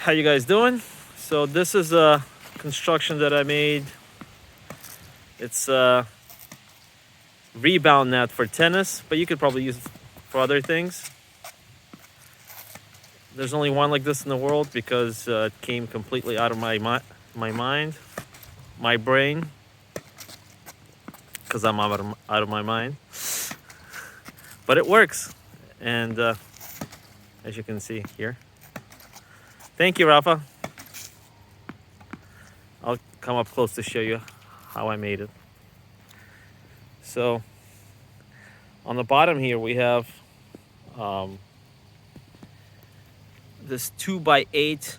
How you guys doing? So this is a construction that I made. It's a rebound net for tennis, but you could probably use it for other things. There's only one like this in the world because it came completely out of my mind, my brain, because I'm out of my mind. But it works, and as you can see here. Thank you, Rafa. I'll come up close to show you how I made it. So on the bottom here we have this 2x8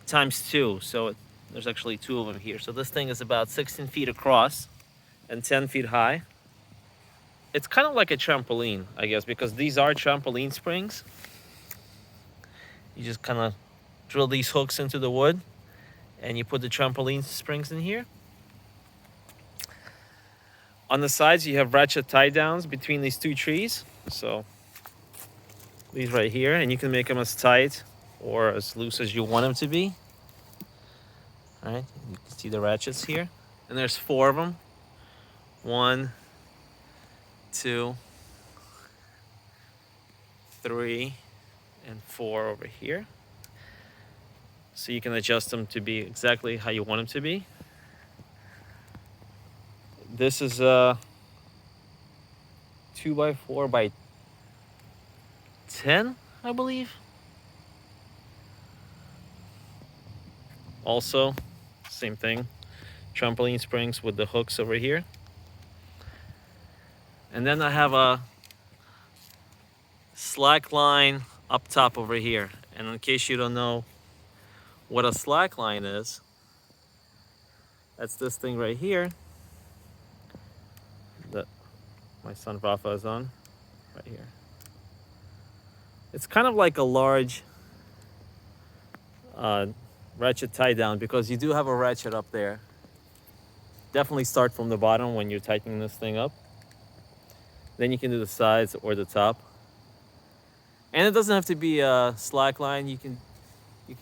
times 2. So there's actually two of them here. So this thing is about 16 feet across and 10 feet high. It's kind of like a trampoline, I guess, because these are trampoline springs. You just kind of drill these hooks into the wood and you put the trampoline springs in here. On the sides, you have ratchet tie downs between these two trees. So these right here, and you can make them as tight or as loose as you want them to be. All right, you can see the ratchets here. And there's 4 of them. 1, 2, 3, and 4 over here. So you can adjust them to be exactly how you want them to be. This is a 2x4 by 10, I believe. Also, same thing. Trampoline springs with the hooks over here. And then I have a slack line up top over here. And in case you don't know what a slack line is, that's this thing right here that my son Rafa is on, right here. It's kind of like a large ratchet tie down because you do have a ratchet up there. Definitely start from the bottom when you're tightening this thing up. Then you can do the sides or the top. And it doesn't have to be a slack line. You can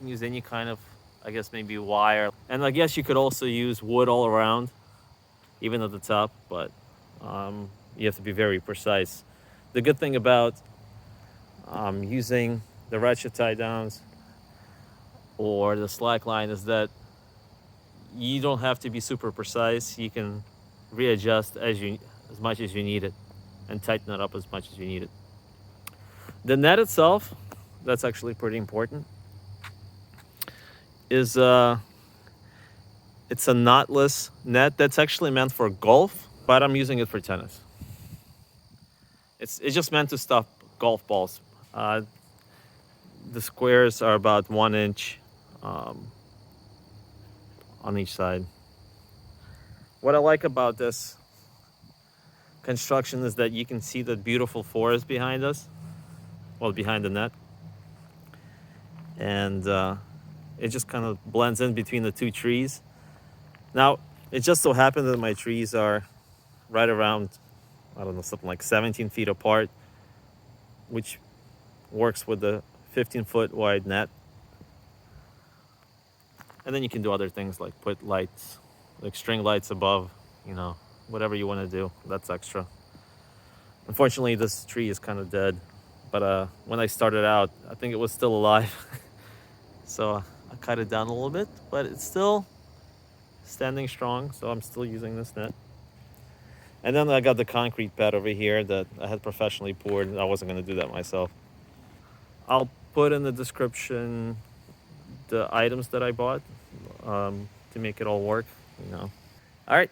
use any kind of, I guess, maybe wire. And I guess you could also use wood all around, even at the top, but you have to be very precise. The good thing about using the ratchet tie downs or the slack line is that you don't have to be super precise. You can readjust as much as you need it and tighten it up as much as you need it. The net itself, that's actually pretty important, is it's a knotless net that's actually meant for golf, but I'm using it for tennis. It's just meant to stop golf balls. The squares are about 1 inch on each side. What I like about this construction is that you can see the beautiful forest behind us, well, behind the net. And it just kind of blends in between the two trees. Now, it just so happened that my trees are right around, I don't know, something like 17 feet apart, which works with the 15-foot wide net. And then you can do other things like put lights, like string lights above, whatever you want to do. That's extra. Unfortunately, this tree is kind of dead. But when I started out, I think it was still alive. So I cut it down a little bit, but it's still standing strong. So I'm still using this net. And then I got the concrete pad over here that I had professionally poured. I wasn't going to do that myself. I'll put in the description the items that I bought to make it all work. All right.